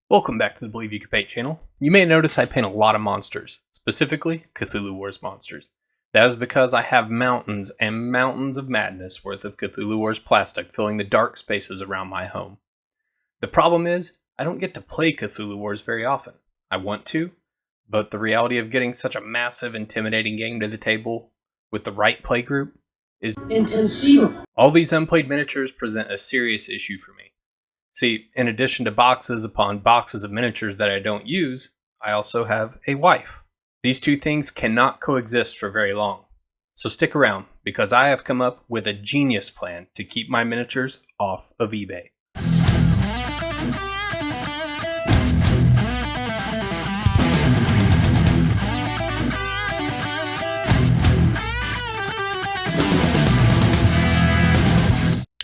Welcome back to the Believe You Can Paint channel. You may notice I paint a lot of monsters, specifically Cthulhu Wars monsters. That is because I have mountains and mountains of madness worth of Cthulhu Wars plastic filling the dark spaces around my home. The problem is, I don't get to play Cthulhu Wars very often. I want to, but the reality of getting such a massive, intimidating game to the table with the right playgroup is inconceivable. All these unplayed miniatures present a serious issue for me. See, in addition to boxes upon boxes of miniatures that I don't use, I also have a wife. These two things cannot coexist for very long. So stick around, because I have come up with a genius plan to keep my miniatures off of eBay.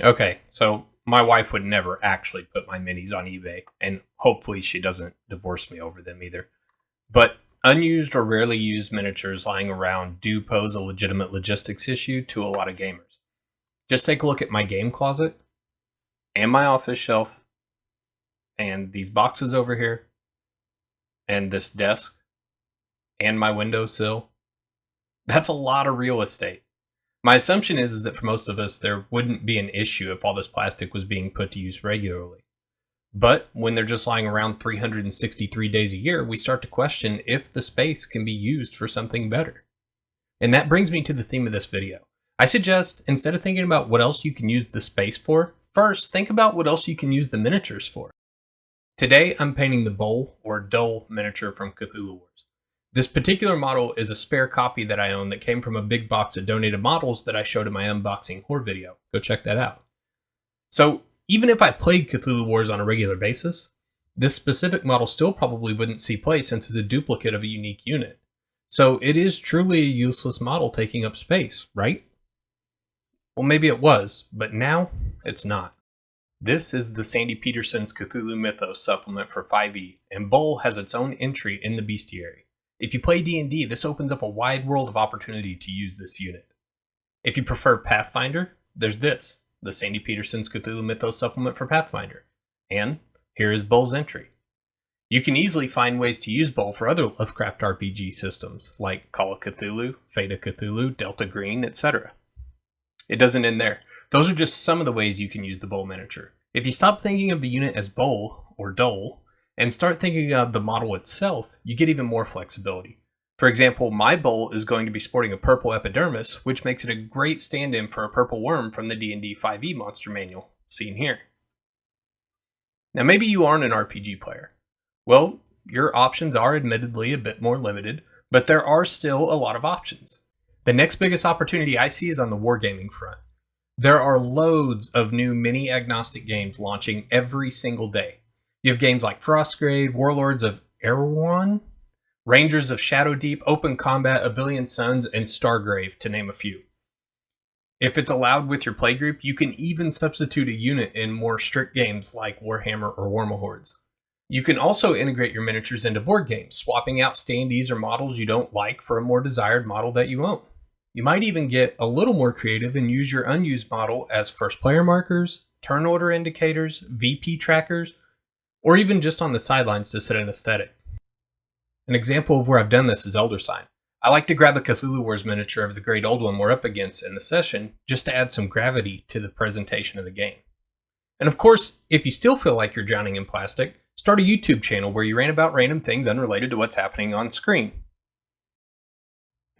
Okay, so my wife would never actually put my minis on eBay, and hopefully she doesn't divorce me over them either. But unused or rarely used miniatures lying around do pose a legitimate logistics issue to a lot of gamers. Just take a look at my game closet, and my office shelf, and these boxes over here, and this desk, and my windowsill. That's a lot of real estate. My assumption is that for most of us, there wouldn't be an issue if all this plastic was being put to use regularly. But when they're just lying around 363 days a year, we start to question if the space can be used for something better. And that brings me to the theme of this video. I suggest, instead of thinking about what else you can use the space for, first think about what else you can use the miniatures for. Today, I'm painting the Bowl, or Dull, miniature from Cthulhu Wars. This particular model is a spare copy that I own that came from a big box of donated models that I showed in my unboxing horror video. Go check that out. So, even if I played Cthulhu Wars on a regular basis, this specific model still probably wouldn't see play since it's a duplicate of a unique unit. So it is truly a useless model taking up space, right? Well, maybe it was, but now it's not. This is the Sandy Peterson's Cthulhu Mythos supplement for 5e, and Bowl has its own entry in the bestiary. If you play D&D, this opens up a wide world of opportunity to use this unit. If you prefer Pathfinder, there's this, the Sandy Peterson's Cthulhu Mythos supplement for Pathfinder. And here is Bowl's entry. You can easily find ways to use Bowl for other Lovecraft RPG systems, like Call of Cthulhu, Fate of Cthulhu, Delta Green, etc. It doesn't end there. Those are just some of the ways you can use the Bowl miniature. If you stop thinking of the unit as Bowl, or Dull, and start thinking of the model itself, you get even more flexibility. For example, my Bowl is going to be sporting a purple epidermis, which makes it a great stand-in for a purple worm from the D&D 5e monster manual, seen here. Now maybe you aren't an RPG player. Well, your options are admittedly a bit more limited, but there are still a lot of options. The next biggest opportunity I see is on the wargaming front. There are loads of new mini-agnostic games launching every single day. You have games like Frostgrave, Warlords of Erewhon, Rangers of Shadowdeep, Open Combat, A Billion Suns, and Stargrave, to name a few. If it's allowed with your playgroup, you can even substitute a unit in more strict games like Warhammer or Warmahordes. You can also integrate your miniatures into board games, swapping out standees or models you don't like for a more desired model that you own. You might even get a little more creative and use your unused model as first player markers, turn order indicators, VP trackers, or even just on the sidelines to set an aesthetic. An example of where I've done this is Elder Sign. I like to grab a Cthulhu Wars miniature of the Great Old One we're up against in the session, just to add some gravity to the presentation of the game. And of course, if you still feel like you're drowning in plastic, start a YouTube channel where you rant about random things unrelated to what's happening on screen.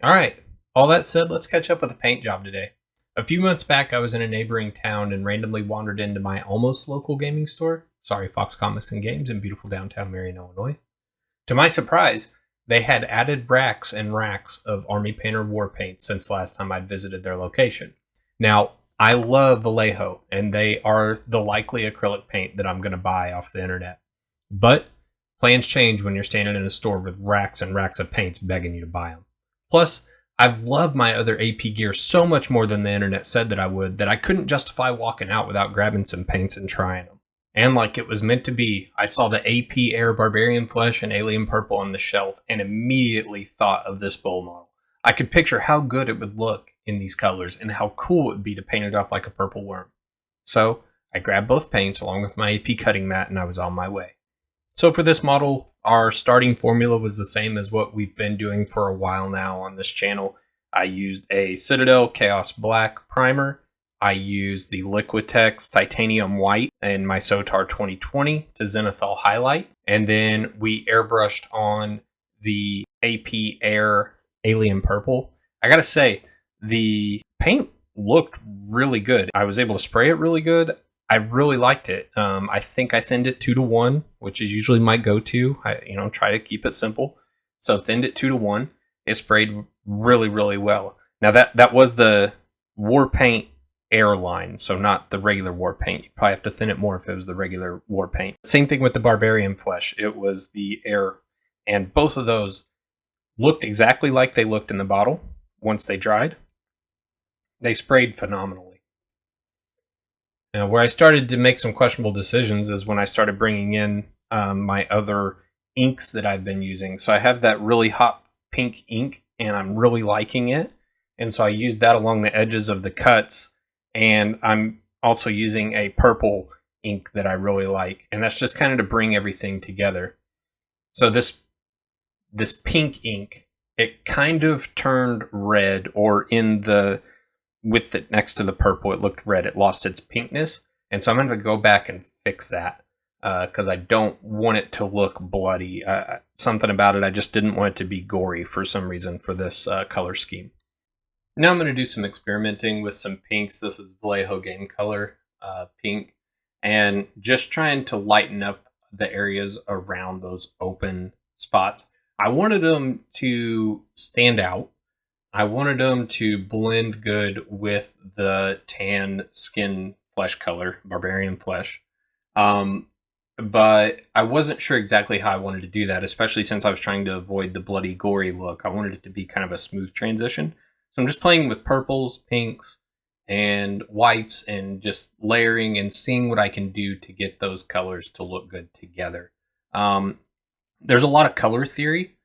Alright, all that said, let's catch up with a paint job today. A few months back, I was in a neighboring town and randomly wandered into my almost local gaming store. Sorry, Fox Comics and Games in beautiful downtown Marion, Illinois. To my surprise, they had added racks and racks of Army Painter war paint since last time I'd visited their location. Now, I love Vallejo, and they are the likely acrylic paint that I'm going to buy off the internet. But plans change when you're standing in a store with racks and racks of paints begging you to buy them. Plus, I've loved my other AP gear so much more than the internet said that I would that I couldn't justify walking out without grabbing some paints and trying them. And like it was meant to be, I saw the AP Air Barbarian Flesh and Alien Purple on the shelf and immediately thought of this Bowl model. I could picture how good it would look in these colors and how cool it would be to paint it up like a purple worm. So I grabbed both paints along with my AP cutting mat and I was on my way. So for this model, our starting formula was the same as what we've been doing for a while now on this channel. I used a Citadel Chaos Black primer. I used the Liquitex Titanium White in my Sotar 2020 to zenithal highlight. And then we airbrushed on the AP Air Alien Purple. I gotta say, the paint looked really good. I was able to spray it really good. I really liked it. I think I thinned it 2-to-1, which is usually my go-to. I try to keep it simple. So thinned it 2-to-1. It sprayed really, really well. Now that was the war paint air line, so not the regular war paint. You probably have to thin it more if it was the regular war paint. Same thing with the Barbarian Flesh. It was the air, and both of those looked exactly like they looked in the bottle once they dried. They sprayed phenomenally. Now, where I started to make some questionable decisions is when I started bringing in my other inks that I've been using. So I have that really hot pink ink, and I'm really liking it. And so I use that along the edges of the cuts. And I'm also using a purple ink that I really like. And that's just kind of to bring everything together. So this pink ink, it kind of turned red, or with it next to the purple, it looked red. It lost its pinkness. And so I'm going to go back and fix that because I don't want it to look bloody. Something about it, I just didn't want it to be gory for some reason for this color scheme. Now I'm going to do some experimenting with some pinks. This is Vallejo Game Color pink. And just trying to lighten up the areas around those open spots. I wanted them to stand out. I wanted them to blend good with the tan skin flesh color, Barbarian Flesh. But I wasn't sure exactly how I wanted to do that, especially since I was trying to avoid the bloody, gory look. I wanted it to be kind of a smooth transition. So I'm just playing with purples, pinks, and whites, and just layering and seeing what I can do to get those colors to look good together. There's a lot of color theory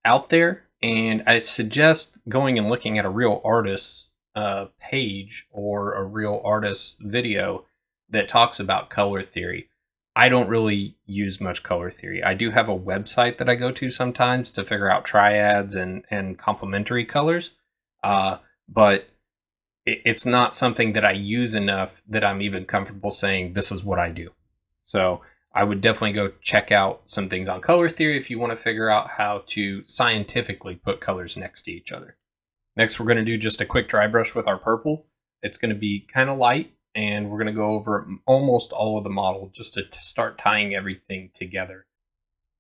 out there, and I suggest going and looking at a real artist's page or a real artist's video that talks about color theory. I don't really use much color theory. I do have a website that I go to sometimes to figure out triads and complementary colors, but it's not something that I use enough that I'm even comfortable saying this is what I do. So I would definitely go check out some things on color theory if you want to figure out how to scientifically put colors next to each other. Next, we're going to do just a quick dry brush with our purple. It's going to be kind of light, and we're going to go over almost all of the model just to start tying everything together.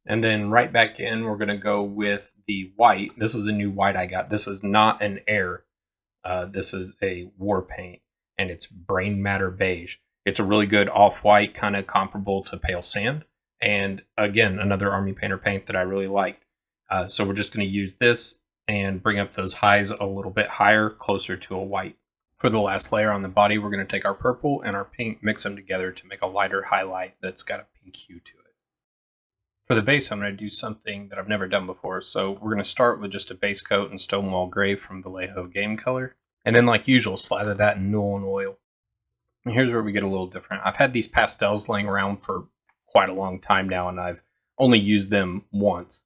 And then right back in, we're going to go with the white. This is a new white I got. This is not an air. This is a war paint, and it's Brain Matter Beige. It's a really good off-white, kind of comparable to Pale Sand. And again, another Army Painter paint that I really liked. So we're just going to use this and bring up those highs a little bit higher, closer to a white. For the last layer on the body, we're going to take our purple and our pink, mix them together to make a lighter highlight that's got a pink hue to it. For the base, I'm going to do something that I've never done before. So we're going to start with just a base coat in Stonewall Gray from Vallejo Game Color. And then, like usual, slather that in Nuln Oil. And here's where we get a little different. I've had these pastels laying around for quite a long time now, and I've only used them once.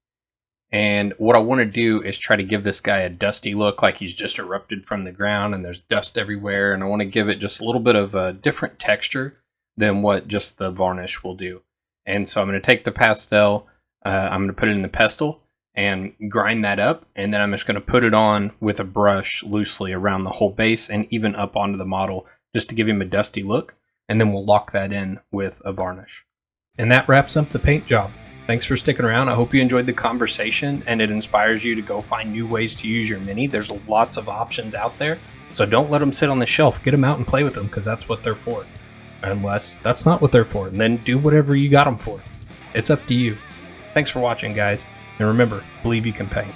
And what I want to do is try to give this guy a dusty look, like he's just erupted from the ground and there's dust everywhere. And I want to give it just a little bit of a different texture than what just the varnish will do. And so I'm going to take the pastel, I'm going to put it in the pestle and grind that up. And then I'm just going to put it on with a brush loosely around the whole base and even up onto the model, just to give him a dusty look, and then we'll lock that in with a varnish. And that wraps up the paint job. Thanks for sticking around. I hope you enjoyed the conversation and it inspires you to go find new ways to use your Mini. There's lots of options out there, so don't let them sit on the shelf. Get them out and play with them, because that's what they're for. Unless that's not what they're for, and then do whatever you got them for. It's up to you. Thanks for watching, guys, and remember, believe you can paint.